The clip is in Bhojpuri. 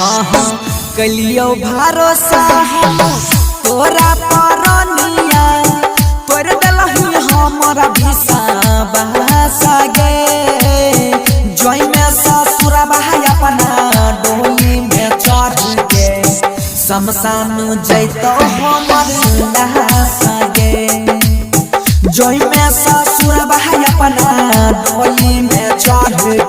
हाँ हाँ कलियो भरोसा हम तोरा परनिया तोर दलही हमरा विश्वास गे जोई में ससुर भाई अपना डोली में चढ़ के शमशान जैतो हमर लाश गे जोई में ससुर भाई अपना डोली में चढ़